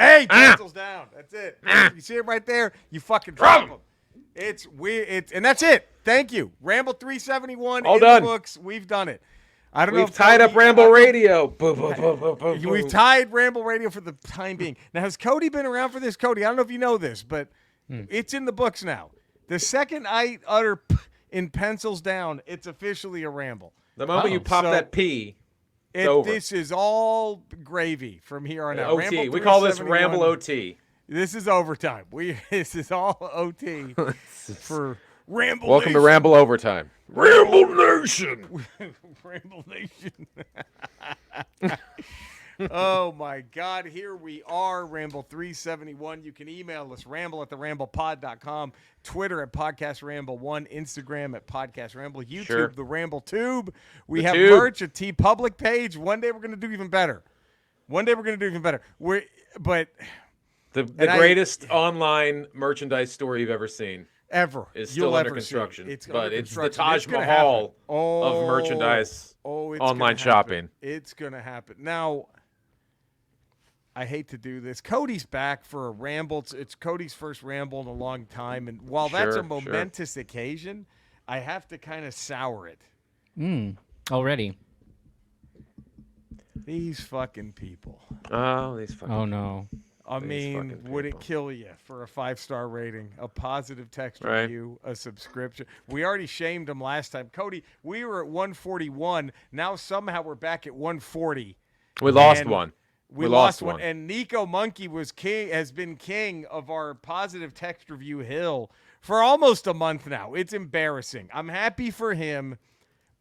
Hey, pencils down. That's it. You see it right there? You fucking drop them. It's weird. And that's it. Thank you. Ramble 371 All in done. the books. We've done it. I don't know. We've tied up Ramble Radio. Boom, boom, boom, boom, boom, boom. We've tied Ramble Radio for the time being. Now, has Cody been around for this? Cody, I don't know if you know this, but it's in the books now. The second I utter p in pencils down, it's officially a ramble. The moment you pop that P, it's over. This is all gravy from here on out. OT. We call this Ramble OT. This is overtime. This is all OT for Ramble Welcome Nation. to Ramble Overtime. Ramble Nation. Ramble Nation. Oh, my God. Here we are, Ramble 371. You can email us, ramble@theramblepod.com, Twitter at podcastramble1, Instagram at podcastramble, YouTube, The Ramble Tube. We have merch, a T Public page. One day we're going to do even better. The greatest online merchandise store you've ever seen. Ever. Is still under construction. It's the Taj Mahal of merchandise online shopping. It's going to happen. Now, I hate to do this. Cody's back for a ramble. It's Cody's first ramble in a long time. And while that's a momentous occasion, I have to kind of sour it. Already. These fucking people. Oh, these fucking people. No. I mean, would it kill you for a 5-star rating, a positive text review, a subscription? We already shamed them last time. Cody, we were at 141. Now somehow we're back at 140. We lost one. We lost one. And Nico Monkey has been king of our positive text review hill for almost a month now. It's embarrassing. I'm happy for him,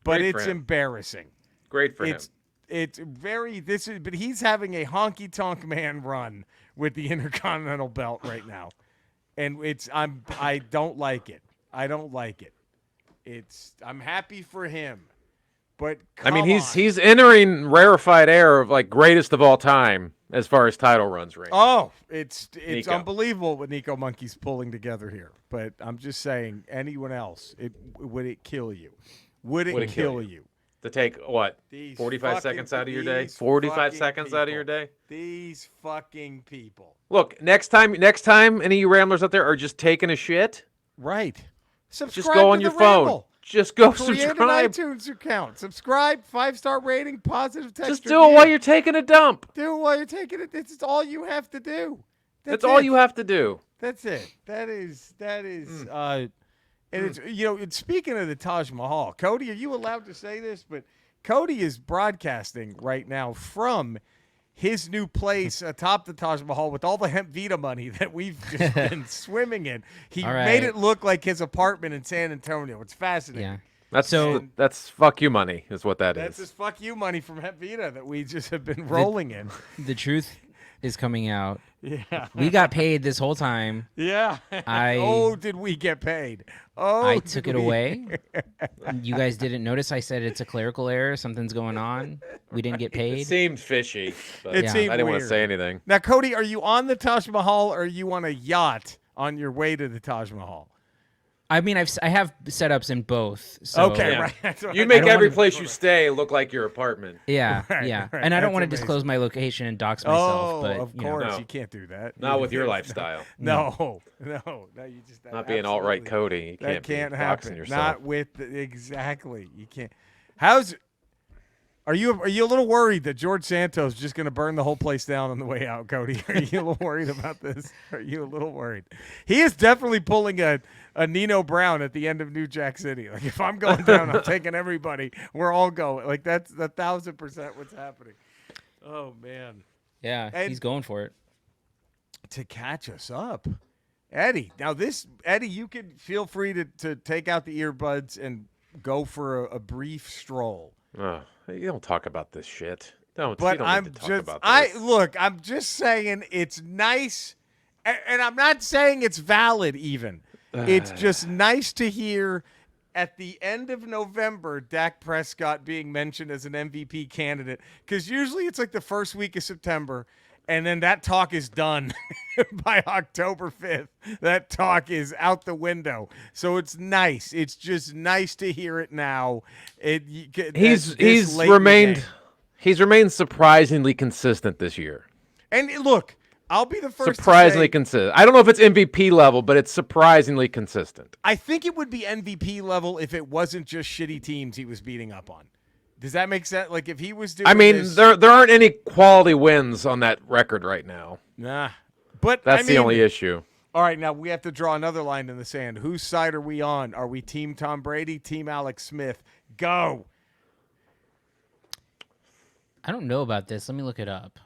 but it's embarrassing. Great for him. But he's having a honky tonk man run with the Intercontinental Belt right now. And I don't like it. I'm happy for him. But he's entering rarefied air of like greatest of all time as far as title runs range. Oh, it's unbelievable what Nico Monkey's pulling together here. But I'm just saying, anyone else, would it kill you? Would it kill you? To take, 45 seconds out of your day? 45 seconds out of your day? These fucking people. Look, next time any of you Ramblers out there are just taking a shit. Right. Subscribe just go on your phone. Just go subscribe. Create an iTunes account. Subscribe, 5-star rating, positive text. Just do it while you're taking a dump. Do it while you're taking it. It's all you have to do. That's all you have to do. That's it. That is. And it's speaking of the Taj Mahal, Cody, are you allowed to say this? But Cody is broadcasting right now from his new place atop the Taj Mahal with all the Hemp Vita money that we've just been swimming in. He made it look like his apartment in San Antonio. It's fascinating. Yeah. That's fuck you money is what that is. That's his fuck you money from Hemp Vita that we just have been rolling in. The truth is coming out. Yeah. We got paid this whole time. Yeah. Did we get paid? I took it away. You guys didn't notice I said it's a clerical error. Something's going on. We didn't get paid. It seemed fishy. But it seemed I didn't weird. want to say anything. Now, Cody, are you on the Taj Mahal or are you on a yacht on your way to the Taj Mahal? I mean, I have setups in both. So okay, right. You make every place you stay look like your apartment. Yeah, right, yeah. Right. And I don't want to disclose my location and dox myself. But of course, you can't do that. Not with your lifestyle. No. You just not being alt-right Cody. You can't be happen. doxing yourself. Not with exactly. You can't. Are you a little worried that George Santos is just going to burn the whole place down on the way out, Cody? Are you a little worried about this? Are you a little worried? He is definitely pulling a Nino Brown at the end of New Jack City. Like, if I'm going down, I'm taking everybody. We're all going. Like, that's 1,000% what's happening. Oh, man. Yeah, he's going for it. To catch us up. Eddie, Eddie, you can feel free to take out the earbuds and go for a brief stroll. You don't talk about this shit. Don't. But you don't I'm need to talk about this. I'm just saying it's nice, and I'm not saying it's valid even. It's just nice to hear at the end of November Dak Prescott being mentioned as an MVP candidate, because usually it's like the first week of September, and then that talk is done by October 5th. That talk is out the window. So it's nice. It's just nice to hear it now. He's remained surprisingly consistent this year. And look, I'll be the first Surprisingly to say, consistent. I don't know if it's MVP level, but it's surprisingly consistent. I think it would be MVP level if it wasn't just shitty teams he was beating up on. Does that make sense? Like if he was doing I mean, this, there aren't any quality wins on that record right now. nah. But That's the only issue. All right, now we have to draw another line in the sand. Whose side are we on? Are we team Tom Brady, team Alex Smith? Go. I don't know about this. Let me look it up.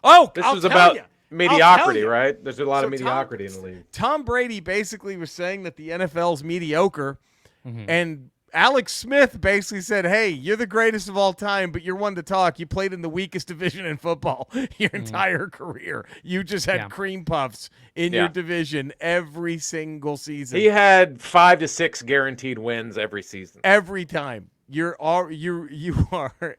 Oh, This I'll was tell about ya. mediocrity, I'll tell ya. right? There's a lot of So mediocrity in the league. Tom Brady basically was saying that the NFL's mediocre, and Alex Smith basically said, hey, you're the greatest of all time, but you're one to talk. You played in the weakest division in football your entire career. You just had cream puffs in your division every single season. He had 5 to 6 guaranteed wins every season. Every time. You are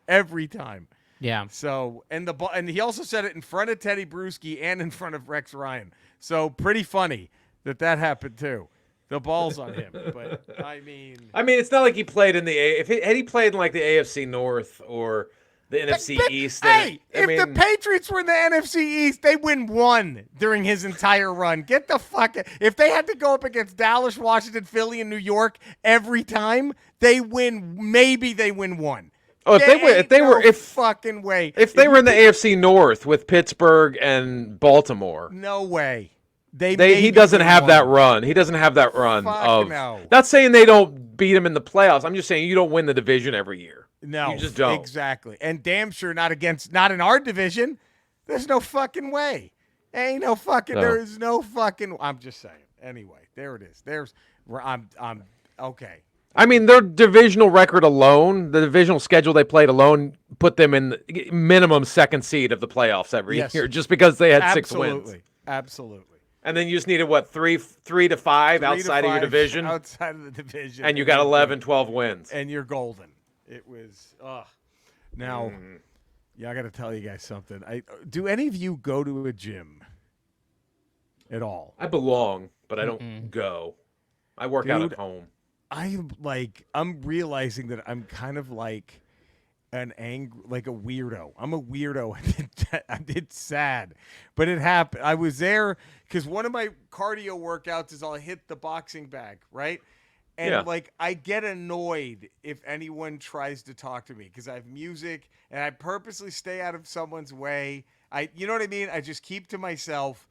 every time. Yeah. So, and he also said it in front of Teddy Bruschi and in front of Rex Ryan. So pretty funny that happened too. The ball's on him, but I mean, it's not like he played in the had he played in like the AFC North or the NFC East. Hey, if the Patriots were in the NFC East, they win one during his entire run. Get the fuck out. If they had to go up against Dallas, Washington, Philly, and New York every time, they win. Maybe they win one. Oh, if they were fucking way. If they were in the AFC North with Pittsburgh and Baltimore, no way. He doesn't have that run. He doesn't have that run of. No. Not saying they don't beat him in the playoffs. I'm just saying you don't win the division every year. No, you just don't. Exactly, and damn sure not in our division. There's no fucking way. Ain't no fucking. No. There is no fucking. I'm just saying. Anyway, there it is. I'm okay. I mean, their divisional record alone, the divisional schedule they played alone, put them in the minimum second seed of the playoffs every year, just because they had 6 wins. Absolutely. And then you just needed, what, 3 to 5 outside of your division? Outside of the division. And you got 11, 12 wins. And you're golden. It was, Now, I got to tell you guys something. Do any of you go to a gym at all? I belong, but I don't go. I work out at home. I'm realizing that I'm kind of like a weirdo. I'm a weirdo. It's sad, but it happened. I was there because one of my cardio workouts is I'll hit the boxing bag, right? And I get annoyed if anyone tries to talk to me because I have music and I purposely stay out of someone's way. You know what I mean? I just keep to myself.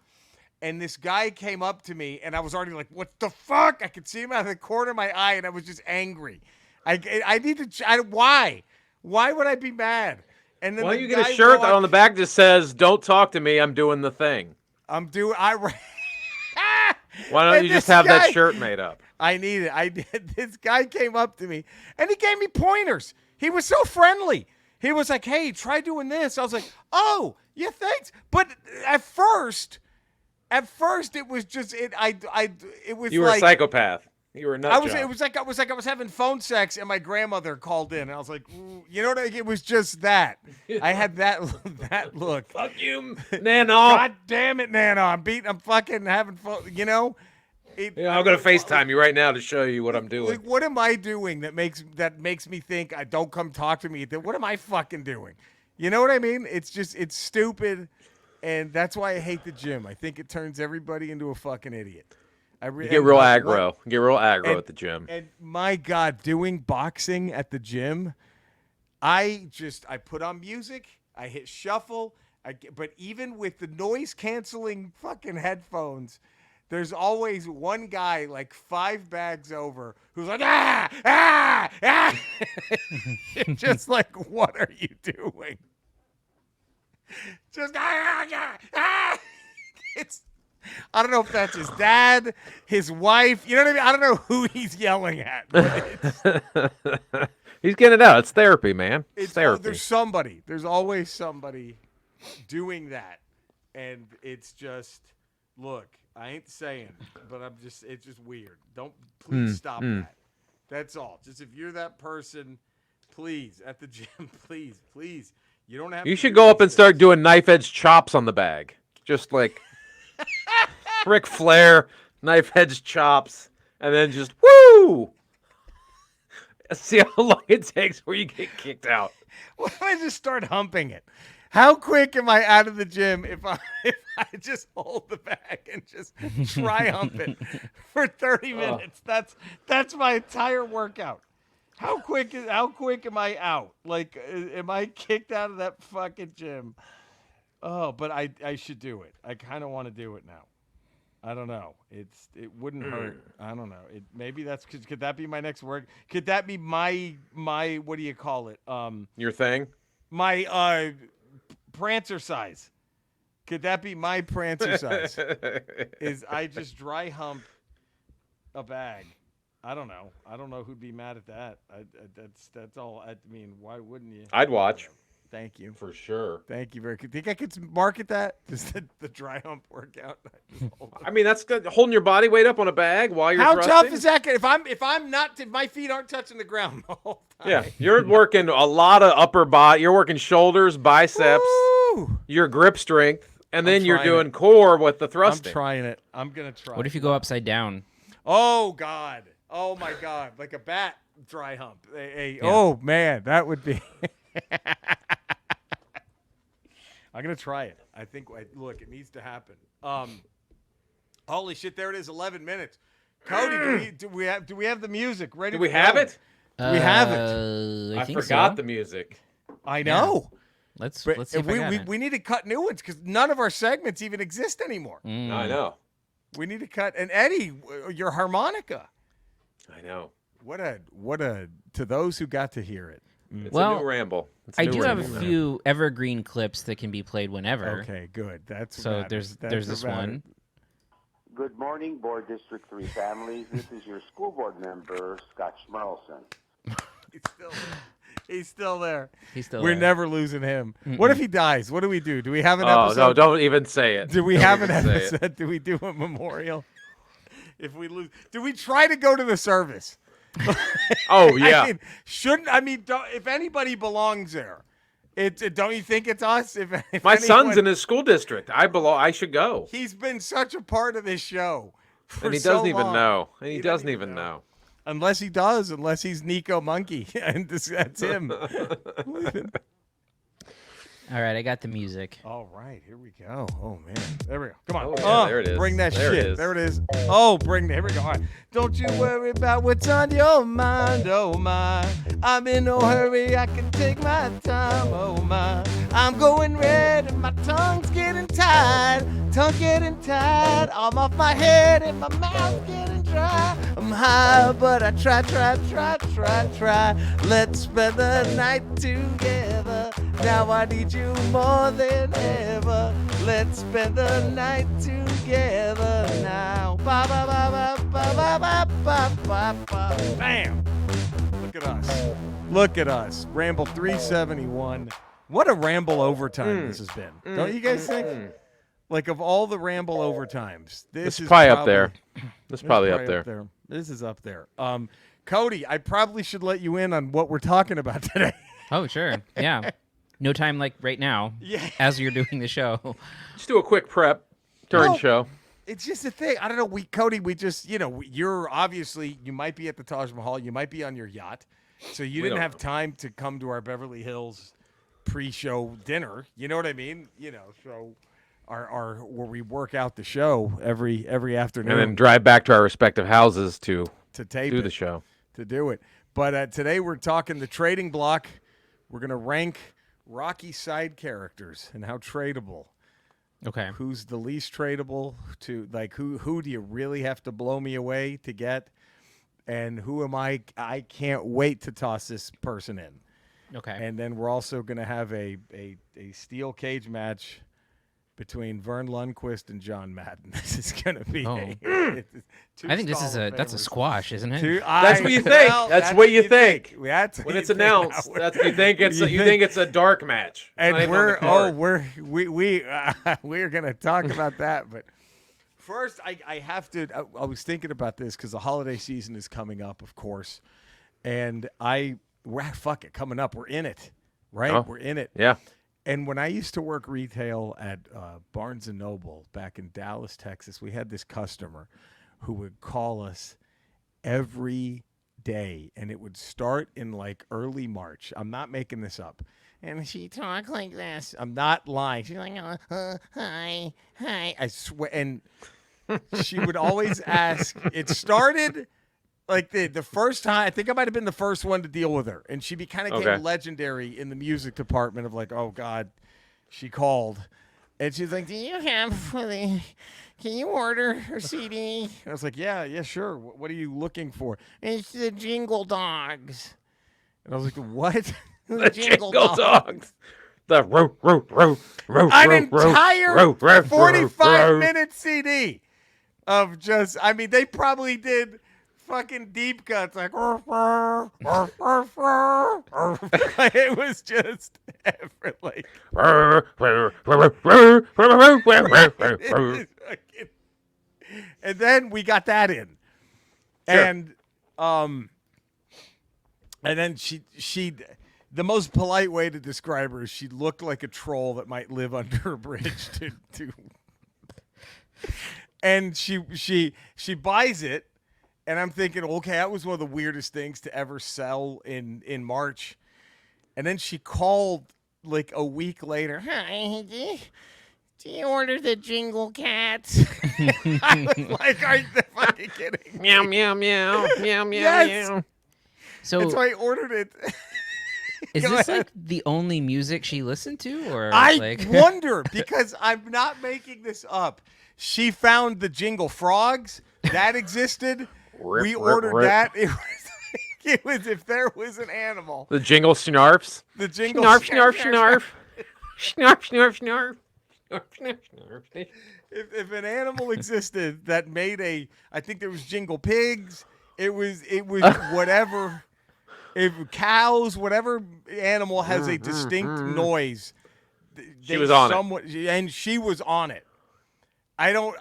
And this guy came up to me, and I was already like, what the fuck? I could see him out of the corner of my eye, and I was just angry. I need to why? Why would I be mad? And then you get a shirt that on the back just says, don't talk to me, I'm doing the thing. Why don't you just have that shirt made up? I need it. I did. This guy came up to me, and he gave me pointers. He was so friendly. He was like, hey, try doing this. I was like, oh, yeah, thanks. But at first, it was just it. It was. You were a psychopath. You were a nut job. It was like I was having phone sex, and my grandmother called in, and I was like, you know what? It was just that. I had that look. Fuck you, Nana. God damn it, Nana. I'm fucking having fun. You know. I'm gonna FaceTime you right now to show you what I'm doing. Like, what am I doing that makes me think I don't come talk to me? What am I fucking doing? You know what I mean? It's stupid. And that's why I hate the gym. I think it turns everybody into a fucking idiot. You get real aggro. Get real aggro at the gym. And my God, doing boxing at the gym, I put on music. I hit shuffle. But even with the noise canceling fucking headphones, there's always one guy like 5 bags over who's like, just like, what are you doing? Just it's I don't know if that's his dad, his wife, you know what I mean? I don't know who he's yelling at. But he's getting it out. It's therapy, man. It's therapy. There's always somebody doing that. And it's just, look, I ain't saying, but it's just weird. Please stop that. That's all. Just if you're that person, please, at the gym, please. You don't have. You should go up and start doing knife edge chops on the bag, just like Ric Flair, knife edge chops, and then just woo. See how long it takes before you get kicked out. What if I just start humping it? How quick am I out of the gym if I just hold the bag and just try hump it for 30 minutes? That's my entire workout. How quick am I out? Like, am I kicked out of that fucking gym? Oh, but I should do it. I kind of want to do it now. I don't know. It wouldn't hurt. I don't know. Maybe could that be my next work? Could that be my what do you call it? Your thing? My prancer size. Could that be my prancer size? Is I just dry hump a bag. I don't know. I don't know who'd be mad at that. That's all. I mean, why wouldn't you? I'd watch. Thank you. For sure. Thank you very much. Think I could market that? Just the dry hump workout. I mean, that's good. Holding your body weight up on a bag while you're How thrusting? tough is that? If my feet aren't touching the ground the whole time. Yeah, you're working a lot of upper body. You're working shoulders, biceps, your grip strength, and then you're doing core with the thrusting. I'm trying it. I'm gonna try. What if you go upside down? Oh God. Oh my God. Like a bat dry hump. Oh man, that would be. I'm gonna try it. I think. Look, it needs to happen. Holy shit! There it is. 11 minutes. Cody, do we have the music ready? Do we have it? We have it. I forgot the music. I know. Yeah. Let's see if I got it. We need to cut new ones because none of our segments even exist anymore. I know. We need to cut. And Eddie, your harmonica. I know. What a to those who got to hear it. It's a new ramble. I do have a few evergreen clips that can be played whenever. Okay, good. That's so there's this one. Good morning, Board District 3 families. This is your school board member, Scott Schmerlson. He's still there. We're never losing him. Mm-mm. What if he dies? What do we do? Do we have an episode? Oh, no, don't even say it. Do we have an episode? Do we do a memorial? If we lose, do we try to go to the service? Oh yeah. If anybody belongs there, don't you think it's us? If my son's in his school district, I should go. He's been such a part of this show, and he doesn't even know. And he doesn't even know. Unless he does, unless he's Nico Monkey, and that's him. All right, I got the music. All right, here we go. Oh man, there we go. Come on. Oh, yeah, there it is. Bring that shit. There it is. Oh, here we go. All right. Don't you worry about what's on your mind. Oh my, I'm in no hurry. I can take my time. Oh my, I'm going red and my tongue's getting tied. Tongue getting tied. I'm off my head and my mouth getting dry. I'm high, but I try. Let's spend the night together. Now I need you more than ever. Let's spend the night together now. Ba ba ba ba ba ba ba ba ba. Bam! Look at us. Ramble 371. What a Ramble overtime this has been. Don't you guys think? Like, of all the Ramble overtimes, this is probably up there. This is probably up there. This is up there. Cody, I probably should let you in on what we're talking about today. Oh, sure. Yeah. No time like right now, as you're doing the show. Just do a quick prep during show. It's just a thing. I don't know. Cody, we just, you're obviously, you might be at the Taj Mahal. You might be on your yacht. So you didn't have time to come to our Beverly Hills pre-show dinner. You know what I mean? So our where we work out the show every afternoon. And then drive back to our respective houses to tape the show. To do it. But today we're talking the trading block. We're going to rank Rocky side characters and how tradable. Okay. Who's the least tradable to, like, who do you really have to blow me away to get? And who am I can't wait to toss this person in. Okay. And then we're also going to have a steel cage match between Verne Lundquist and John Madden. This is going to be I think that's a squash, isn't it? That's what you think. Well, that's what you think. When it's announced, that's what you think. You think it's a dark match. And we're going to talk about that. But first, I have to. I was thinking about this because the holiday season is coming up, of course, and fuck it, coming up. We're in it, right? Oh, we're in it. Yeah. And when I used to work retail at Barnes & Noble back in Dallas, Texas, we had this customer who would call us every day, and it would start in like early March. I'm not making this up. and she talked like this. I'm not lying. She's like, hi. I swear. And she would always ask. It started like the first time. I think I might have been the first one to deal with her, and she kind of became legendary in the music department of like, oh God, she called, and she's like, do you have can you order her CD? I was like, yeah, sure. What are you looking for? It's the Jingle Dogs. And I was like, what? The Jingle Dogs. The an entire 45-minute CD of just, I mean, they probably did fucking deep cuts like, it was just like, and then we got that in. Sure. And then she the most polite way to describe her is she looked like a troll that might live under a bridge to and she buys it, and I'm thinking, okay, that was one of the weirdest things to ever sell in March. And then she called like a week later. Hi, do you order the Jingle Cats? I was like, are you fucking kidding me? Meow, meow, meow, meow, meow, yes. meow. So I ordered it. Is this like the only music she listened to, or I wonder, because I'm not making this up. She found the Jingle Frogs that existed. We ordered that. It was if there was an animal. The Jingle Snarfs. The Jingle Snarf, snarf, snarf. Snarf, snarf, snarf. Snarf, snarf, snarf. If an animal existed that made I think there was Jingle Pigs. It was whatever. If cows, whatever animal has a distinct noise, she was on it, and she was on it. I don't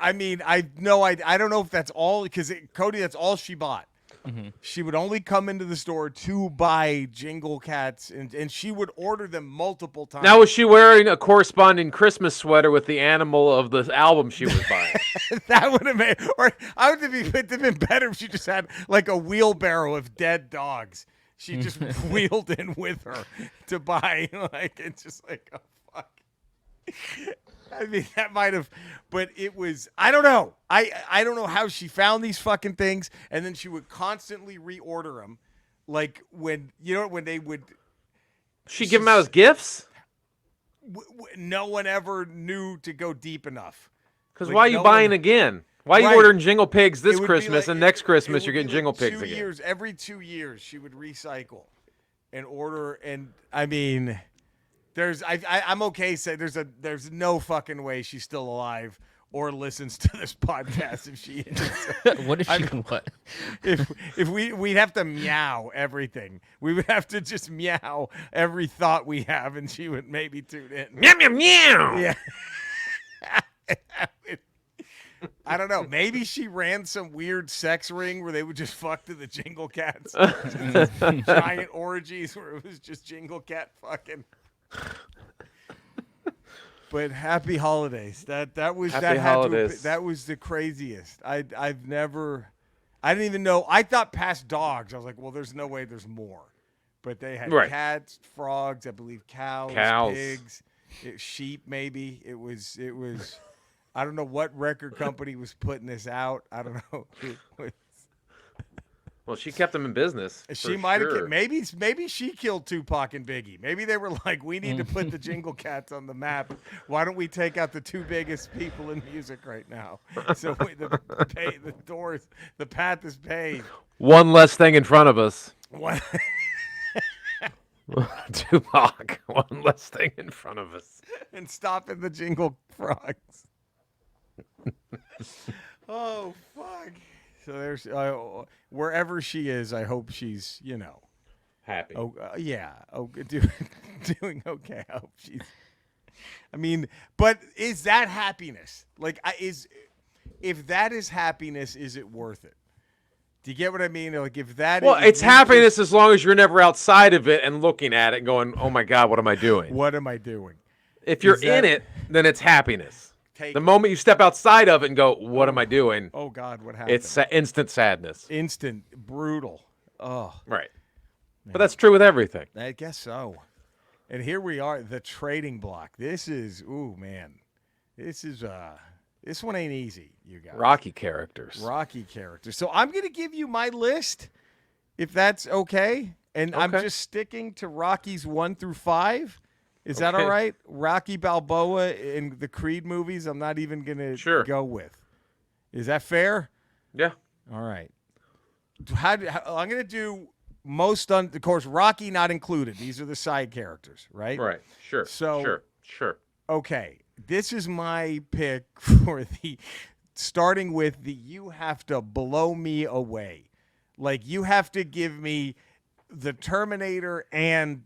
know if that's all, because Cody, that's all she bought. Mm-hmm. She would only come into the store to buy Jingle Cats, and she would order them multiple times. Now, was she wearing a corresponding Christmas sweater with the animal of the album she was buying? That would have made, or I would have been better if she just had like a wheelbarrow of dead dogs. She just wheeled in with her to buy, like, it's just like, oh, fuck. I mean, that might have, but it was, I don't know. I don't know how she found these fucking things, and then she would constantly reorder them. Like, when they would. She'd give them out as gifts? No one ever knew to go deep enough. Because why are you buying again? Why are you ordering Jingle Pigs this Christmas, and next Christmas you're getting Jingle Pigs again? Every 2 years, she would recycle and order. And I mean, I'm okay saying there's no fucking way she's still alive or listens to this podcast if she is. What if what? If we'd have to meow everything. We would have to just meow every thought we have, and she would maybe tune in. Meow, meow, meow. Yeah. I don't know. Maybe she ran some weird sex ring where they would just fuck to the Jingle Cats. Giant orgies where it was just Jingle Cat fucking. But happy holidays. That was the craziest. I didn't even know. I thought past dogs. I was like, well, there's no way there's more. But they had cats, frogs, I believe cows, pigs, sheep maybe. It was I don't know what record company was putting this out. I don't know. Well, she kept them in business. She might have. Maybe she killed Tupac and Biggie. Maybe they were like, we need to put the Jingle Cats on the map. Why don't we take out the two biggest people in music right now? So the path is paved. One less thing in front of us. What? Tupac. One less thing in front of us. And stopping the Jingle Frogs. Oh, fuck. So there's wherever she is, I hope she's, happy. Oh, yeah. Oh, doing okay. I hope she's. I mean, but is that happiness? Like, if that is happiness, is it worth it? Do you get what I mean? Like, if that well, it's happiness as long as you're never outside of it and looking at it and going, oh my God, what am I doing? What am I doing? If you're in it, then it's happiness. The moment you step outside of it and go, what am I doing? Oh, God, what happened? It's instant sadness. Instant, brutal. Oh. Right. Man. But that's true with everything. I guess so. And here we are, the trading block. This is, ooh, man. This one ain't easy, you guys. Rocky characters. So I'm going to give you my list, if that's okay. And I'm just sticking to Rockies 1 through 5. Is that all right? Rocky Balboa in the Creed movies, I'm not even going to go with. Is that fair? Yeah. All right. I'm going to do most of course, Rocky not included. These are the side characters, right? Right. Sure. So, sure. Okay. This is my pick for starting with you have to blow me away. Like, you have to give me the Terminator and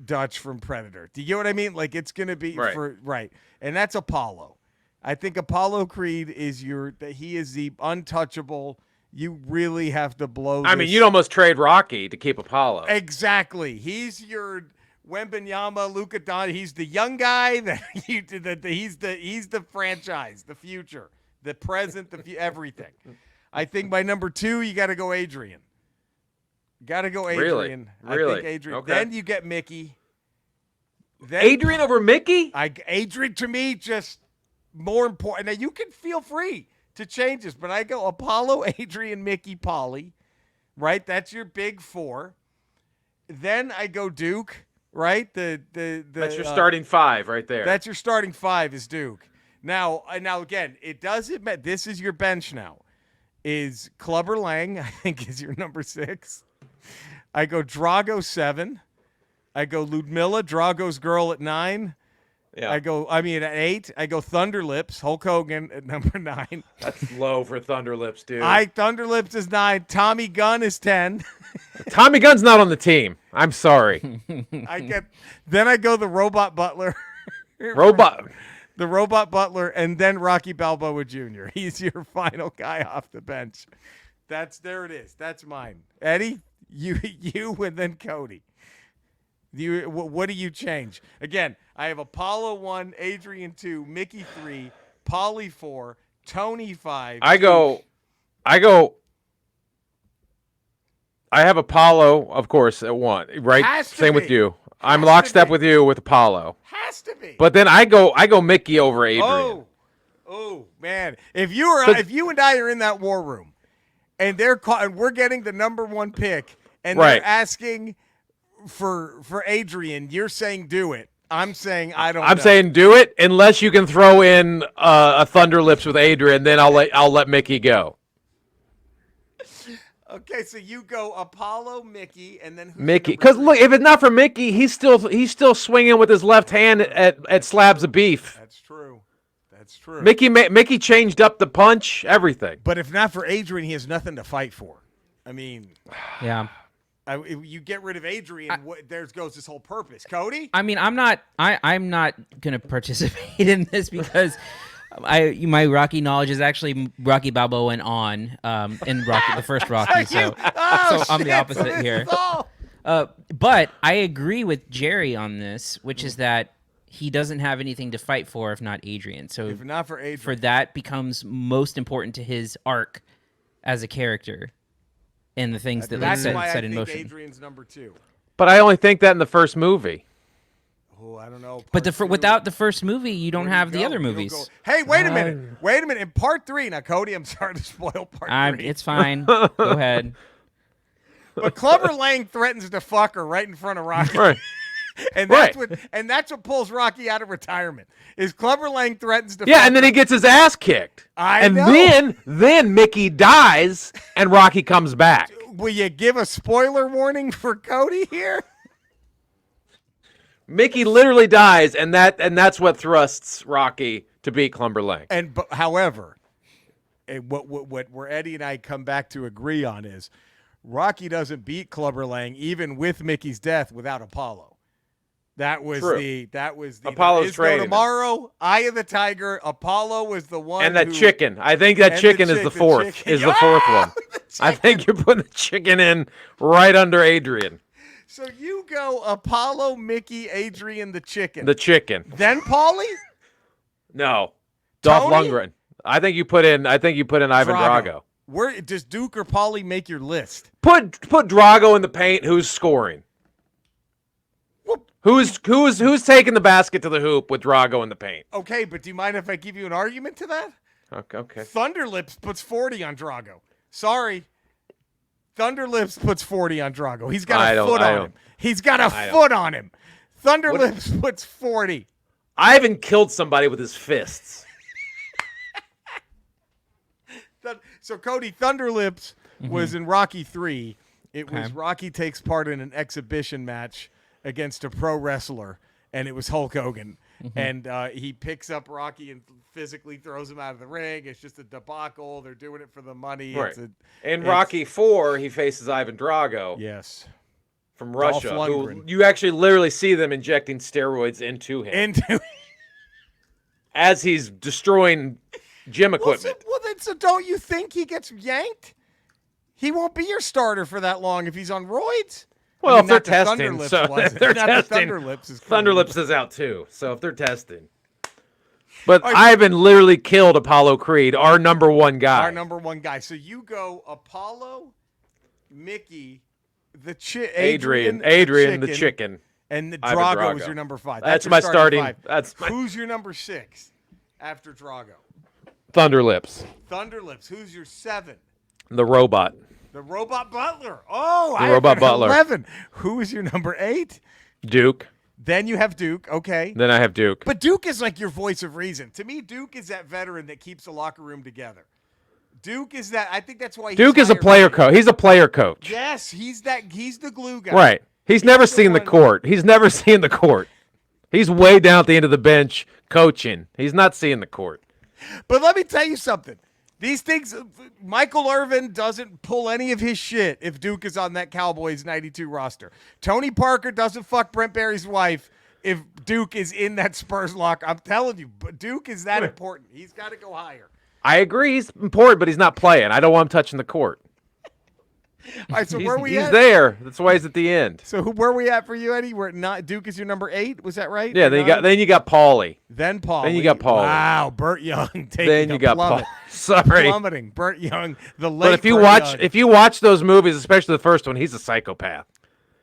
Dutch from Predator. Do you get what I mean? Like, it's going to be right. And that's Apollo. I think Apollo Creed is he is the untouchable. You really have to blow this. I mean, you'd almost trade Rocky to keep Apollo. Exactly. He's your Wembanyama, Luka Don. He's the young guy he's the franchise, the future, the present, everything. I think by number 2, you got to go Adrian. Got to go Adrian. Really? I think Adrian. Okay. Then you get Mickey. Adrian over Mickey? Adrian, to me, just more important. Now, you can feel free to change this, but I go Apollo, Adrian, Mickey, Polly, right? That's your big 4. Then I go Duke, right? That's your starting 5 right there. That's your starting 5 is Duke. Now again, it doesn't matter. This is your bench now. Is Clubber Lang, I think, is your number 6. I go Drago 7. I go Ludmilla, Drago's girl at 9. Yeah. at 8, I go Thunderlips, Hulk Hogan at number 9. That's low for Thunderlips, dude. Thunderlips is 9. Tommy Gunn is 10. Tommy Gunn's not on the team. I'm sorry. Then I go the Robot Butler. The Robot Butler, and then Rocky Balboa Jr. He's your final guy off the bench. There it is. That's mine. Eddie, you, and then Cody. What do you change? Again, I have Apollo 1, Adrian 2, Mickey 3, Polly 4, Tony 5. I have Apollo, of course, at 1, right? Same with you. I'm lockstep with you with Apollo. Has to be. But then I go Mickey over Adrian. Oh man! If you and I are in that war room, and we're getting the number 1 pick, and they're asking for Adrian, you're saying do it. I'm saying I don't know. I'm saying do it unless you can throw in a Thunderlips with Adrian. Then I'll let Mickey go. Okay, so you go Apollo, Mickey, and then Mickey. Because look, if it's not for Mickey, he's still swinging with his left hand at slabs of beef. That's true. Mickey changed up the punch, everything. But if not for Adrian, he has nothing to fight for. I mean, yeah. You get rid of Adrian, there goes this whole purpose. Cody? I mean, I'm not gonna participate in this because my Rocky knowledge is actually Rocky Balboa and on in Rocky, the first Rocky. So I'm the opposite here. But I agree with Jerry on this, which is that he doesn't have anything to fight for if not Adrian. So if not for Adrian, that becomes most important to his arc as a character and the things that set in motion. Adrian's number 2. But I only think that in the first movie. Oh, I don't know. But without the first movie, you don't have the other movies. Hey, wait a minute. In part 3, now, Cody, I'm sorry to spoil part 3. It's fine. Go ahead. But Clubber Lang threatens to fuck her right in front of Rocky. Right. And that's what pulls Rocky out of retirement. Is Clubber Lang threatens to fuck and then he gets his ass kicked. I know. Then Mickey dies and Rocky comes back. Will you give a spoiler warning for Cody here? Mickey literally dies, and that's what thrusts Rocky to beat Clubber Lang. However, what where Eddie and I come back to agree on is Rocky doesn't beat Clubber Lang even with Mickey's death without Apollo. That was the Apollo's training tomorrow. Eye of the Tiger. Apollo was the one. And that chicken. I think that chicken is the fourth. Is the fourth one. I think you're putting the chicken in right under Adrian. So you go Apollo, Mickey, Adrian, the chicken. The chicken. Then Paulie? No. Dolph Lundgren. I think you put in Ivan Drago. Does Duke or Paulie make your list? Put Drago in the paint. Who's scoring? Who's taking the basket to the hoop with Drago in the paint? Okay, but do you mind if I give you an argument to that? Okay. Thunderlips puts 40 on Drago. Sorry. Thunderlips puts 40 on Drago. He's got a foot on him. He's got a foot on him. Thunderlips puts 40. Ivan killed somebody with his fists. So Cody, Thunderlips was in Rocky 3. It was Rocky takes part in an exhibition match against a pro wrestler, and it was Hulk Hogan. And he picks up Rocky and physically throws him out of the ring. It's just a debacle. They're doing it for the money. Right. In Rocky 4, he faces Ivan Drago. Yes. From Russia, who you actually literally see them injecting steroids into him. As he's destroying gym equipment. So don't you think he gets yanked? He won't be your starter for that long if he's on roids. Well, if they're testing, Thunderlips is out too. So if they're testing. But Ivan literally killed Apollo Creed, our number one guy. So you go Apollo, Mickey, Adrian the chicken. And the Drago is your number 5. That's my starting. Who's your number 6 after Drago? Thunderlips. Who's your 7? The robot. The robot butler. Oh, the robot butler. 11. Who is your number 8? Duke. Then you have Duke. Okay. Then I have Duke. But Duke is like your voice of reason. To me, Duke is that veteran that keeps the locker room together. Duke is that. I think that's why Duke is a player coach. He's a player coach. Yes, he's the glue guy. Right. He's never seen the court. He's never seen the court. He's way down at the end of the bench coaching. He's not seeing the court. But let me tell you something. These things, Michael Irvin doesn't pull any of his shit if Duke is on that Cowboys 92 roster. Tony Parker doesn't fuck Brent Barry's wife if Duke is in that Spurs lock. I'm telling you, but Duke is that important. He's got to go higher. I agree. He's important, but he's not playing. I don't want him touching the court. All right, so where we he's at? There. That's why he's at the end. So where are we at for you, Eddie? We're not Duke is your number 8. Was that right? Yeah. Then you got Paulie. Then Paulie. Then you got Paulie. Wow, Burt Young taking then you got plummet. Sorry, plummeting. Burt Young, the late. But Young. if you watch those movies, especially the first one, he's a psychopath.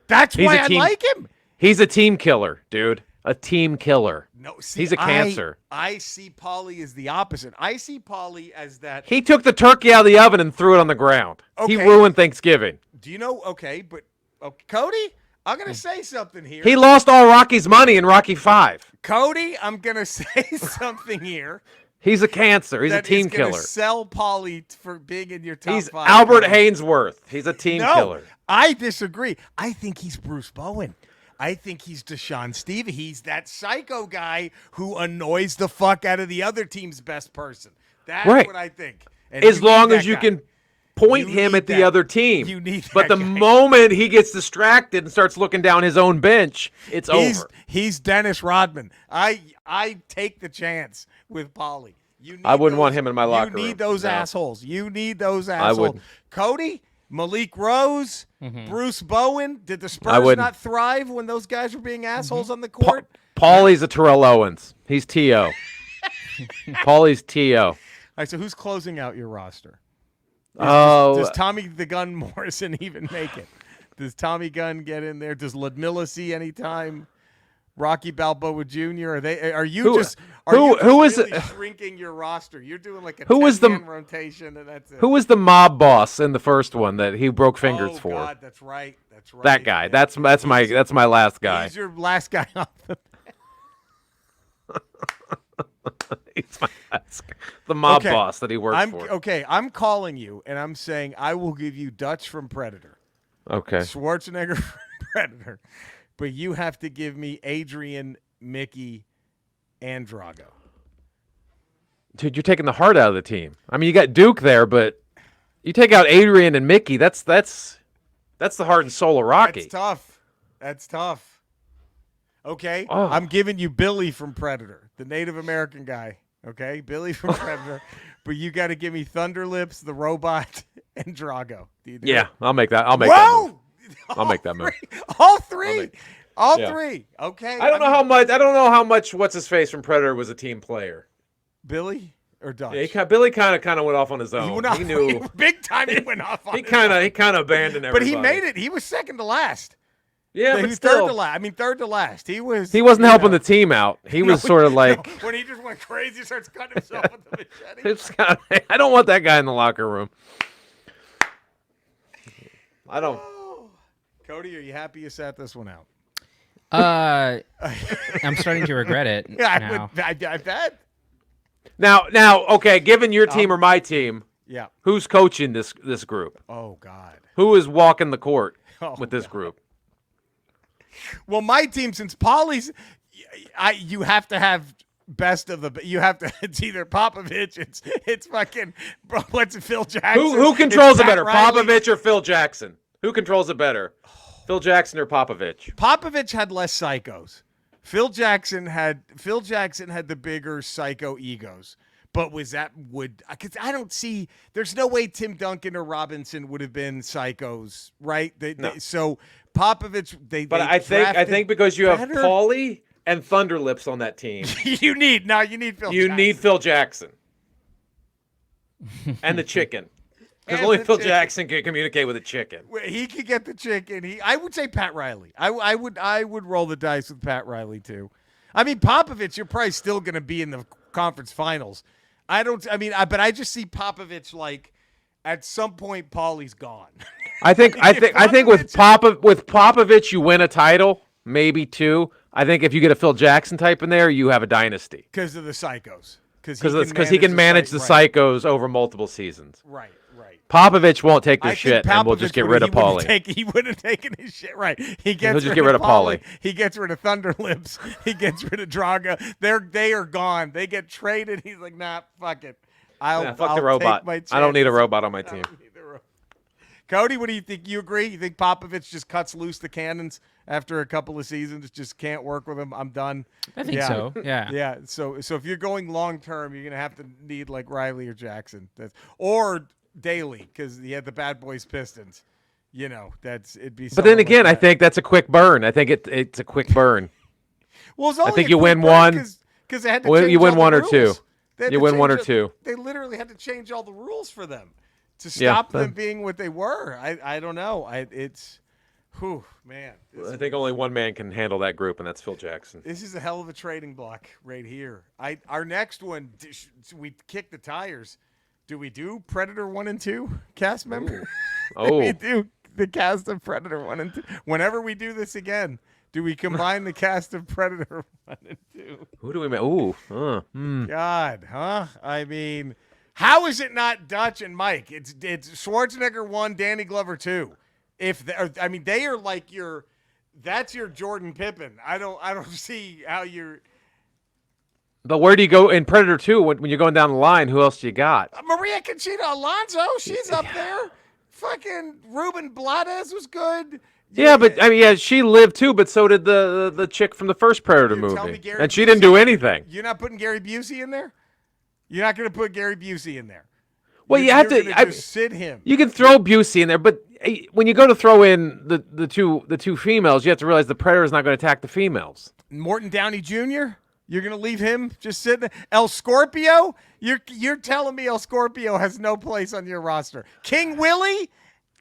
That's why I like him. He's a team killer, dude. A team killer. No, see, he's a cancer. I see Paulie as the opposite. I see Paulie as that. He took the turkey out of the oven and threw it on the ground. Okay. He ruined Thanksgiving. Do you know? Okay, but Cody, I'm gonna say something here. He lost all Rocky's money in Rocky 5. Cody, I'm gonna say something here. He's a cancer. He's a team killer. Sell Paulie for being in your top 5. He's Albert Hainsworth. He's a team killer. I disagree. I think he's Bruce Bowen. I think he's Deshaun Stevens. He's that psycho guy who annoys the fuck out of the other team's best person. That's what I think. And as long as you can point him at the other team. You need that But the guy. moment he gets distracted and starts looking down his own bench, it's over. He's Dennis Rodman. I take the chance with Paulie. I wouldn't want him in my locker room. You need those assholes. You need those assholes. I wouldn't. Cody, Malik Rose, Bruce Bowen. Did the Spurs not thrive when those guys were being assholes on the court? Paulie's a Terrell Owens. He's T.O. Paulie's T.O. All right, so who's closing out your roster? Does Tommy the Gun Morrison even make it? Does Tommy Gunn get in there? Does Ludmilla see any time? Rocky Balboa Jr. Are you just shrinking your roster? You're doing like a 10-man rotation, and that's it. Who was the mob boss in the first one that he broke fingers for? God, that's right. That guy. That's my last guy. He's your last guy off the He's my last guy. The mob boss that he worked for. Okay, I'm calling you, and I'm saying I will give you Dutch from Predator. Okay. Schwarzenegger from Predator. But you have to give me Adrian, Mickey, and Drago. Dude, you're taking the heart out of the team. I mean, you got Duke there, but you take out Adrian and Mickey. That's the heart and soul of Rocky. That's tough. Okay, I'm giving you Billy from Predator, the Native American guy. Okay, Billy from Predator. But you got to give me Thunderlips, the robot, and Drago. I'll make that. I'll make that move. I'll make that move. All three. Okay. I don't know how much what's his face from Predator was a team player. Billy or Dutch? Yeah, Billy kind of went off on his own. He knew big time. He went off on. He kind of abandoned everybody. But he made it. He was second to last. Yeah, he but was still. third to last. I mean, third to last. He wasn't helping the team out. He was sort of like. when he just went crazy, he starts cutting himself with the machete. I don't want that guy in the locker room. I don't. Cody, are you happy you sat this one out? I'm starting to regret it. Yeah, I bet. Now, okay. Given your team or my team, Yeah. who's coaching this group? Oh God. Who is walking the court with this group? Well, my team, since Paulie's, you have to have best of the. You have to. It's either Popovich. It's fucking. What's it? Phil Jackson. Who controls it better, Riley. Popovich or Phil Jackson? Who controls it better, Phil Jackson or Popovich? Popovich had less psychos. Phil Jackson had the bigger psycho egos. But because I don't see, there's no way Tim Duncan or Robinson would have been psychos, right? So Popovich, But I think because you have Paulie and Thunderlips on that team, you need Phil. You need Phil Jackson and the chicken. Because only Phil Jackson can communicate with a chicken. He could get the chicken. I would say Pat Riley. I would roll the dice with Pat Riley too. I mean, Popovich, you're probably still going to be in the conference finals. But I just see Popovich like at some point Paulie's gone. I think with Popovich you win a title, maybe two. I think if you get a Phil Jackson type in there, you have a dynasty. Because of the psychos. Because he can manage the psychos over multiple seasons. Right. Popovich won't take their shit, and we'll just get rid of Paulie. He wouldn't have taken his shit. Right. He'll just get rid of Paulie. He gets rid of Thunderlips. He gets rid of Draga. They are gone. They get traded. He's like, nah, fuck it. I'll the robot. I don't need a robot on my team. Cody, what do you think? You agree? You think Popovich just cuts loose the cannons after a couple of seasons? Just can't work with him. I'm done. I think so. Yeah. Yeah. So if you're going long term, you're gonna have to need like Riley or Jackson, or Daly, because he had the Bad Boys Pistons. It'd be. But then again, I think that's a quick burn. I think it's a quick burn. Well, it's only I think you win one. Because they had to change you win all one the or two. rules. You win one or two. They literally had to change all the rules for them to stop them being what they were. I don't know. Man. I think only one man can handle that group, and that's Phil Jackson. This is a hell of a trading block right here. Our next one, we kick the tires. Do we do Predator 1 and 2 cast member? Oh. We do the cast of Predator 1 and 2. Whenever we do this again, do we combine the cast of Predator 1 and 2? Who do we make? Ooh. God, huh? I mean, how is it not Dutch and Mike? It's Schwarzenegger 1, Danny Glover 2. They are like that's your Jordan Pippen. I don't see how you're. But where do you go in Predator 2 when you're going down the line? Who else do you got? Maria Conchita Alonso, she's up there. Fucking Ruben Blades was good. Yeah, but she lived too. But so did the chick from the first Predator movie, and she didn't do anything. You're not putting Gary Busey in there. You're not going to put Gary Busey in there. Well, you have to just sit him. You can throw Busey in there, but when you go to throw in the two females, you have to realize the Predator is not going to attack the females. Morton Downey Jr. You're going to leave him just sitting there? El Scorpio? You're telling me El Scorpio has no place on your roster. King Willie?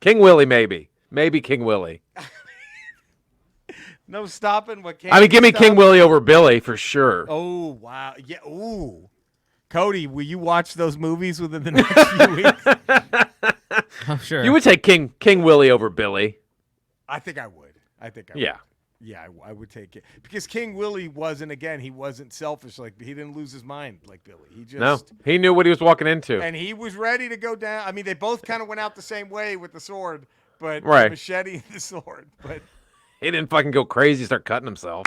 King Willie, maybe. Maybe King Willie. No stopping what King. Give me King Willie over Billy for sure. Oh, wow. Yeah. Ooh. Cody, will you watch those movies within the next few weeks? Oh, sure. You would take King Willie over Billy. I think I would. Yeah. Yeah, I would take it because King Willie he wasn't selfish. Like he didn't lose his mind like Billy. He knew what he was walking into, and he was ready to go down. They both kind of went out the same way with the sword, but right. The machete and the sword. But he didn't fucking go crazy, start cutting himself.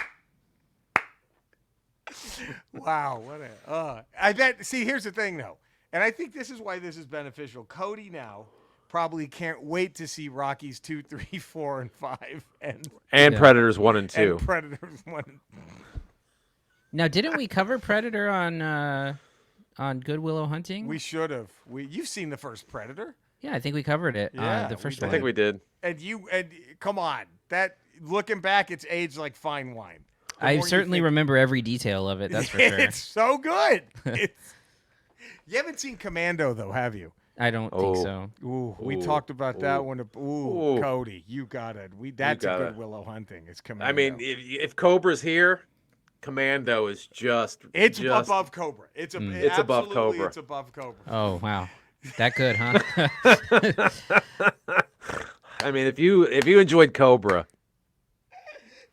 Wow, I bet. See, here's the thing though, and I think this is why this is beneficial. Cody now probably can't wait to see Rockies 2, 3, 4, and 5, and Predators 1 and 2. And Predators 1 and 2. Now, didn't we cover Predator on Good Willow Hunting? We should have. You've seen the first Predator? Yeah, I think we covered it. Yeah, the first one. I think we did. And come on, that looking back, it's aged like fine wine. I certainly remember every detail of it. That's for sure. It's so good. You haven't seen Commando though, have you? I don't think so. Ooh, we talked about that one. Ooh, Cody, you got it. That's a good Willow Hunting. It's Commando. I mean, if Cobra's here, Commando is just above Cobra. It's above Cobra. It's above Cobra. Oh wow, that good, huh? I mean, if you enjoyed Cobra,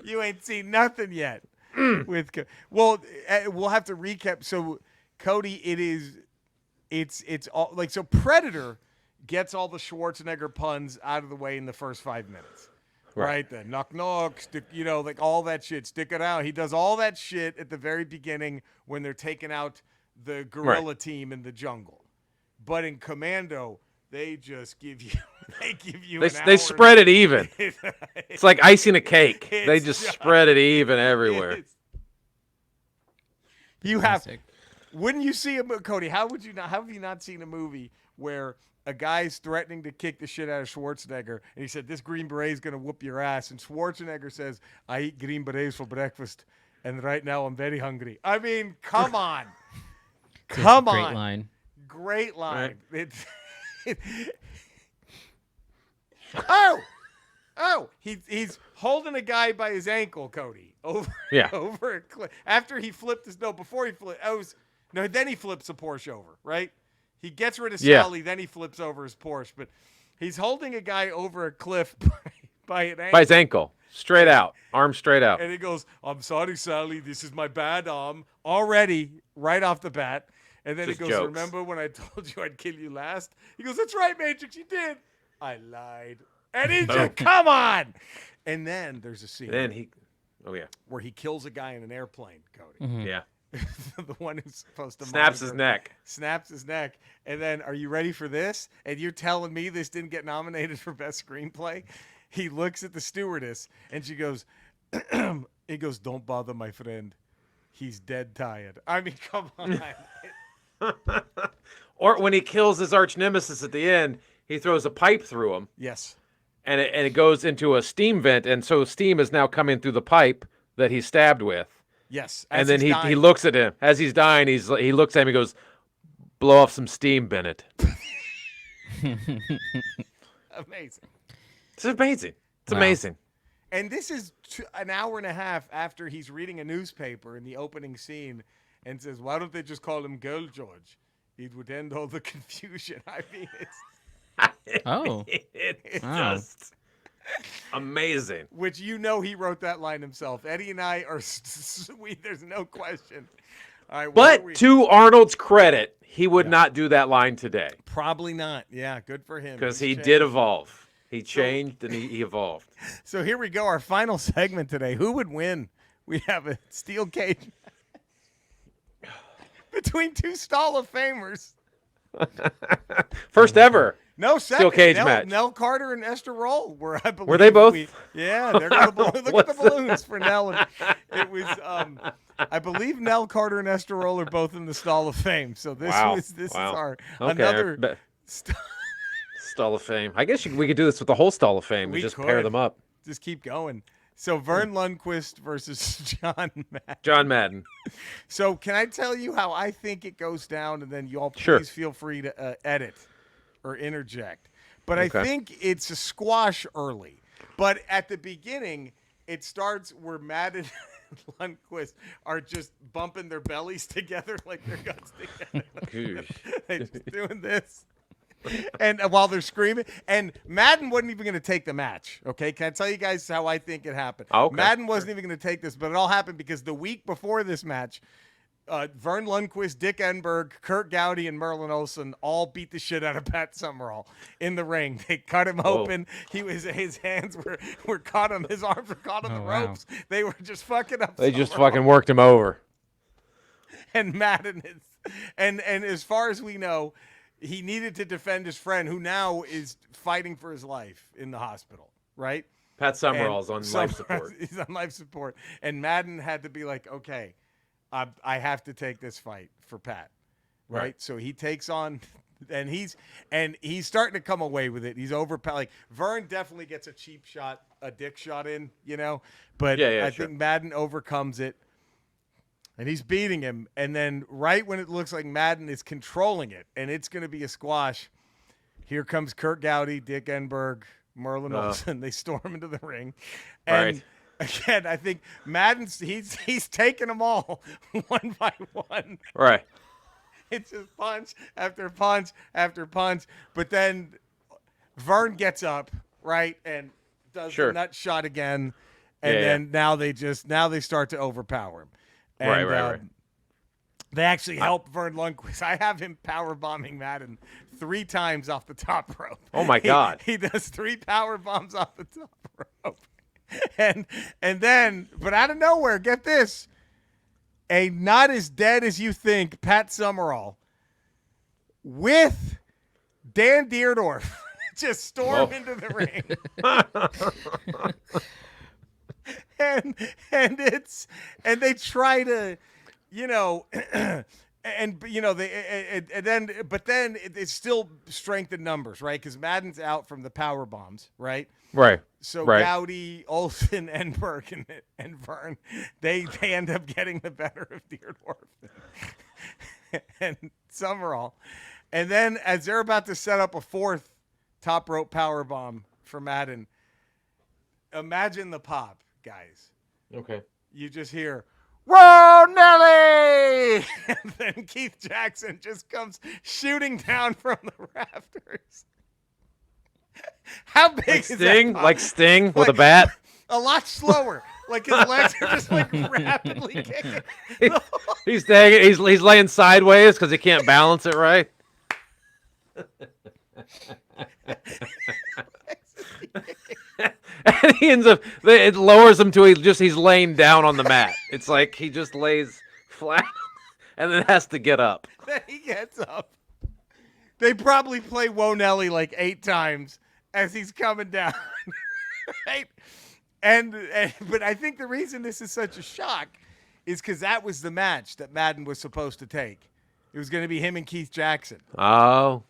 you ain't seen nothing yet. We'll have to recap. So, Cody, it's all like, so Predator gets all the Schwarzenegger puns out of the way in the first 5 minutes. Right? The knock, stick, like all that shit, stick it out. He does all that shit at the very beginning when they're taking out the guerrilla team in the jungle. But in Commando, they just give you they spread it even. It's like icing a cake. They just spread it even everywhere. Wouldn't you see Cody? How have you not seen a movie where a guy's threatening to kick the shit out of Schwarzenegger, and he said, "This Green Beret's gonna whoop your ass," and Schwarzenegger says, "I eat Green Berets for breakfast, and right now I'm very hungry." I mean, come on, come on, great line. Right. He's holding a guy by his ankle, Cody, over a cliff. After he flipped before he flipped. Then he flips the Porsche over, right? He gets rid of Sally, then he flips over his Porsche. But he's holding a guy over a cliff by an ankle. By his ankle. Straight out. Arm straight out. And he goes, "I'm sorry, Sally. This is my bad arm." Already, right off the bat. And then he goes, jokes. "Remember when I told you I'd kill you last?" He goes, "That's right, Matrix. You did." "I lied." And he just, come on. And then there's a scene. Where he kills a guy in an airplane, Cody. Mm-hmm. Yeah. The one who's supposed to snaps his neck. And then, are you ready for this? And you're telling me this didn't get nominated for best screenplay? He looks at the stewardess and she goes, he goes, "Don't bother my friend. He's dead tired." I mean, come on. Or when he kills his arch nemesis at the end, he throws a pipe through him. Yes. And it goes into a steam vent, and so steam is now coming through the pipe that he's stabbed with. Yes. And then he looks at him. As he's dying, he looks at him and goes, "Blow off some steam, Bennett." Amazing. It's amazing. It's amazing. And this is an hour and a half after he's reading a newspaper in the opening scene and says, "Why don't they just call him Girl George? It would end all the confusion." I mean, it's just amazing. Which he wrote that line himself. Eddie and I are sweet. There's no question. All right, but to Arnold's credit, he would not do that line today. Probably not. Yeah, good for him. Because he did evolve. He changed and he evolved. So here we go. Our final segment today. Who would win? We have a steel cage between two Stall of Famers. First ever. No, second. Steel cage match. Nell Carter and Esther Roll were, I believe. Were they both? They're going to look at the balloons for Nell. It was, I believe Nell Carter and Esther Roll are both in the Stall of Fame. So this is our another Stall of Fame. I guess we could do this with the whole Stall of Fame. We just pair them up. Just keep going. So Verne Lundquist versus John Madden. John Madden. So can I tell you how I think it goes down, and then you all please feel free to edit or interject. But I think it's a squash early. But at the beginning, it starts where Madden and Lundquist are just bumping their bellies together like their guts together. They're just doing this. And while they're screaming, and Madden wasn't even going to take the match. Okay, can I tell you guys how I think it happened? Okay. Madden wasn't even going to take this, but it all happened because the week before this match, Verne Lundquist, Dick Enberg, Kurt Gowdy, and Merlin Olsen all beat the shit out of Pat Summerall in the ring. They cut him open. His hands were caught on his arms were caught on the ropes. They were just fucking up. They just fucking worked him over. And Madden is, and as far as we know, he needed to defend his friend, who now is fighting for his life in the hospital, right? Pat Summerall's on life support. He's on life support. And Madden had to be like, okay, I have to take this fight for Pat, right? So he takes on, and he's starting to come away with it. He's like Verne definitely gets a cheap shot, a dick shot in, but I think Madden overcomes it. And he's beating him. And then right when it looks like Madden is controlling it and it's going to be a squash, Here comes Kurt Gowdy, Dick Enberg, Merlin Olsen. They storm into the ring. Right. And again, I think Madden's he's taking them all one by one. Right. It's just punch after punch after punch. But then Verne gets up, right, and does the nut shot again. And then now they start to overpower him. And, right. They actually help Verne Lundquist. I have him power bombing Madden 3 times off the top rope. Oh my God. He does 3 power bombs off the top rope. And then, but out of nowhere, get this. A not as dead as you think Pat Summerall with Dan Deerdorf just storm into the ring. and they try to, but then it's still strength in numbers, right? Because Madden's out from the power bombs, right? Right. So right. Gowdy, Olsen, Enberg, and Verne, they end up getting the better of Deerdorf and Summerall. And then as they're about to set up a 4th top rope power bomb for Madden, imagine the pop, guys. Okay. You just hear, "Whoa, Nelly!" And then Keith Jackson just comes shooting down from the rafters. How big Like is Sting? that? Like Sting with a bat? A lot slower. Like his legs are just like rapidly kicking. He's laying sideways because he can't balance it right. And he ends up, it lowers him to he's laying down on the mat. It's like he just lays flat and then has to get up. Then he gets up. They probably play Whoa Nelly like 8 times as he's coming down. Right? But I think the reason this is such a shock is because that was the match that Madden was supposed to take. It was going to be him and Keith Jackson. Oh.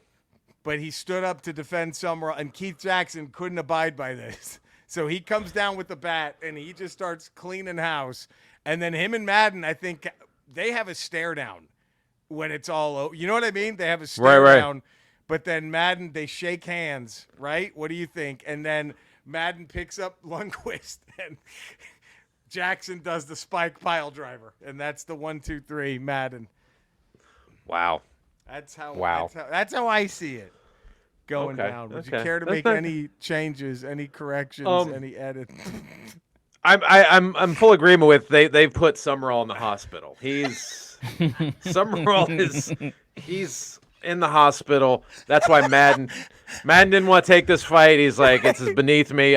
But he stood up to defend Summerall, and Keith Jackson couldn't abide by this. So he comes down with the bat, and he just starts cleaning house. And then him and Madden, I think, they have a stare down when it's all over. You know what I mean? They have a stare down. But then Madden, they shake hands, right? What do you think? And then Madden picks up Lundquist, and Jackson does the spike pile driver. And that's the 1, 2, 3 Madden. Wow. That's how I see it going down. Would you care to make any changes, any corrections, any edits? I'm full agreement with they've put Summerall in the hospital. Summerall he's in the hospital. That's why Madden didn't want to take this fight. He's like, it's beneath me.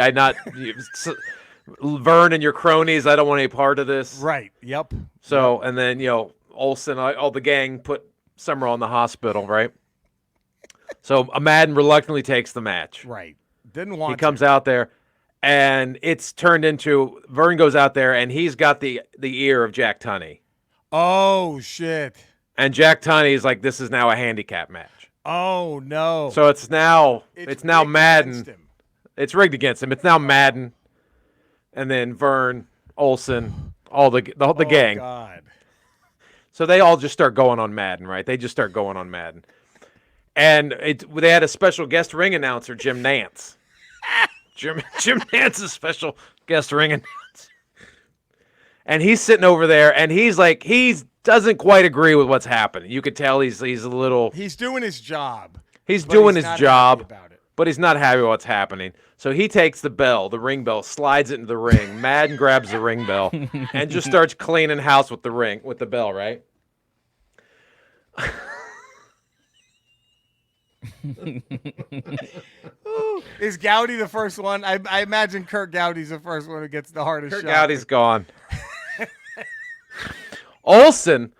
Verne and your cronies, I don't want any part of this. Right. Yep. So and then Olsen, all the gang put Summerall in the hospital, right? So Madden reluctantly takes the match. Right. Didn't want He comes out there, and it's turned into Verne goes out there, and he's got the ear of Jack Tunney. Oh, shit. And Jack Tunney's like, this is now a handicap match. Oh, no. So it's now Madden. It's rigged against him. It's now Madden, and then Verne, Olsen, all the gang. God. So they all just start going on Madden, right? They just start going on Madden. And they had a special guest ring announcer, Jim Nance. Jim Nance's special guest ring announcer. And he's sitting over there, and he's like, he doesn't quite agree with what's happening. You could tell he's a little... He's doing his job. He's doing his job, about it. But he's not happy with what's happening. So he takes the ring bell, slides it into the ring. Madden grabs the ring bell and just starts cleaning house with the bell, right? Is Gowdy the first one? I imagine Kurt Gowdy's the first one who gets the hardest shot. Kurt Gowdy's gone. Olsen,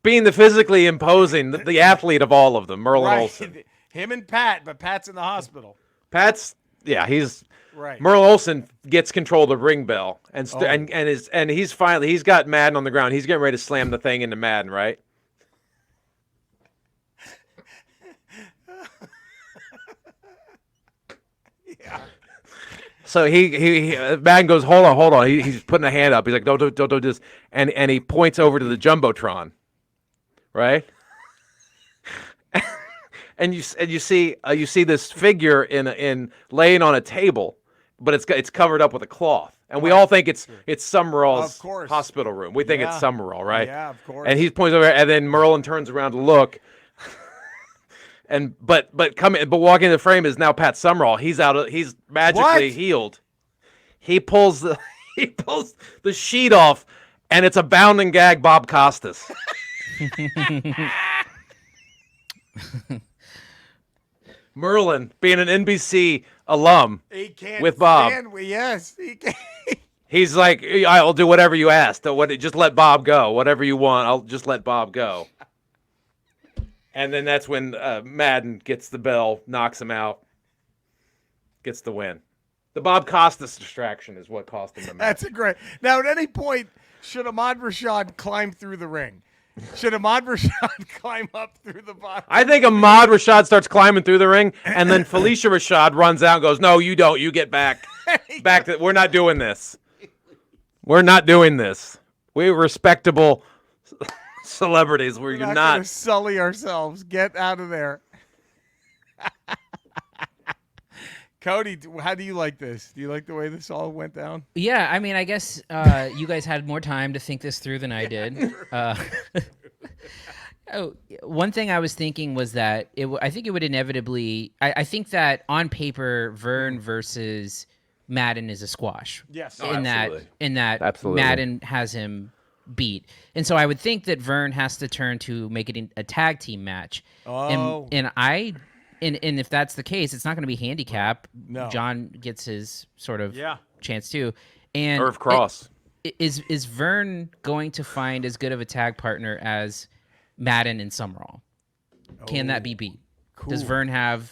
being the physically imposing, the athlete of all of them, Merlin Olsen. Him and Pat, but Pat's in the hospital. He's right. Merlin Olsen gets control of the ring bell, and he's got Madden on the ground. He's getting ready to slam the thing into Madden, right? Yeah. So Madden goes, hold on. He's putting a hand up. He's like, don't do this, and he points over to the jumbotron, right? and you see this figure in laying on a table, but it's covered up with a cloth, and we all think it's Summerall's Of course. hospital room. We think it's Yeah. Summerall, right? Yeah, of course. And he points over, and then Merlin turns around to look, and but walking in the frame is now Pat Summerall. He's magically What? healed. He pulls the sheet off, and it's a bound and gag Bob Costas. Merlin, being an NBC alum, He can't with Bob. Yes, he can. He's like, I'll do whatever you ask. Just let Bob go. Whatever you want, I'll just let Bob go. And then that's when Madden gets the bell, knocks him out, gets the win. The Bob Costas distraction is what cost him the match. That's a great. Now, at any point, should Ahmad Rashad climb through the ring? Should Ahmad Rashad climb up through the bottom? I think Ahmad Rashad starts climbing through the ring, and then Felicia Rashad runs out and goes, "No, you don't. You get back. We're not doing this. We're not doing this. We're respectable celebrities. You're We're not not." gonna sully ourselves. Get out of there. Cody, how do you like this? Do you like the way this all went down? Yeah, I mean, I guess you guys had more time to think this through than I did. One thing I was thinking was that I think it would inevitably. I think that on paper, Verne versus Madden is a squash. Yes. In that Absolutely. Madden has him beat, and so I would think that Verne has to turn to make it a tag team match. Oh. And if that's the case, it's not going to be handicap. No. John gets his sort of Yeah. chance too. And Irv Cross. is Verne going to find as good of a tag partner as Madden and Summerall? Can that be beat? Does Cool. Verne have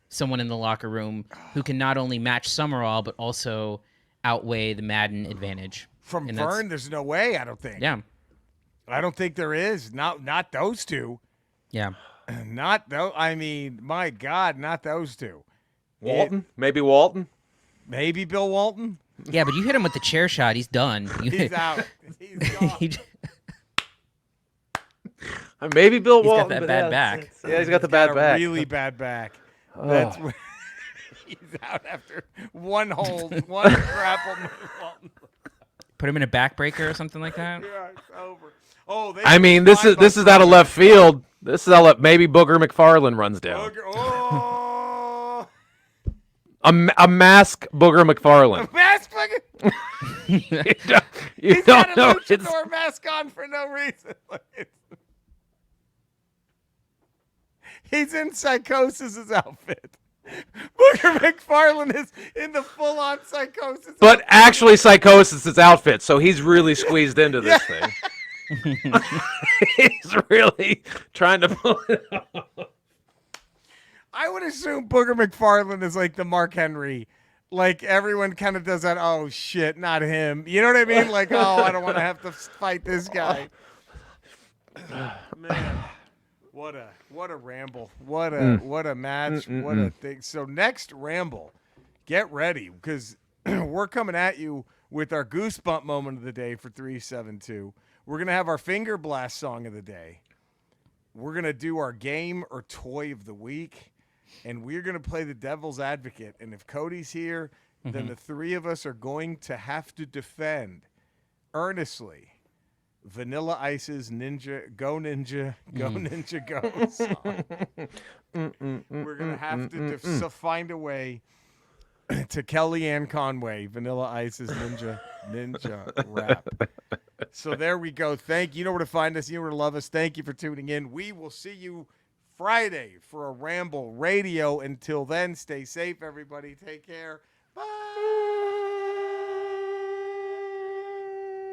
someone in the locker room who can not only match Summerall but also outweigh the Madden advantage? From And that's- Verne, there's no way. I don't think. Yeah, I don't think there is. Not those two. yeah. Not those. I mean, my God, not those two. Walton? Maybe Walton? Maybe Bill Walton. Yeah, but you hit him with the chair shot, he's done. He's out. He's gone. Maybe Bill He's got Walton. that but bad yeah, back. Yeah, he's got the Got bad a back. really bad back. Oh. That's where he's out after one hold, one grapple move. Walton. Put him in a backbreaker or something like that. Yeah, it's over. Oh, I mean, this is out of left field. This is out of maybe Booger McFarlane runs down. Oh, A mask Booger McFarlane. mask fucking. You He's don't got a know. It's, luchador mask on for no reason. He's in Psychosis's outfit. Booger McFarlane is in the full-on Psychosis. but actually, Psychosis' outfit, so he's really squeezed into this thing. He's really trying to pull it off. I would assume Booger McFarlane is like the Mark Henry. Like, everyone kind of does that, oh, shit, not him. You know what I mean? Like, oh, I don't want to have to fight this guy. Man, what a ramble. What a match. What a thing. So next ramble, get ready, because we're coming at you with our goosebump moment of the day for 372. We're going to have our finger blast song of the day. We're going to do our game or toy of the week. And we're going to play the devil's advocate. And if Cody's here, then the three of us are going to have to defend earnestly Vanilla Ice's Go Ninja Go song. We're going to have to find a way to Kellyanne Conway, Vanilla Ice's Ninja rap. So there we go. Thank you. You know where to find us. You know where to love us. Thank you for tuning in. We will see you Friday for a Ramble Radio. Until then, stay safe, everybody. Take care. Bye.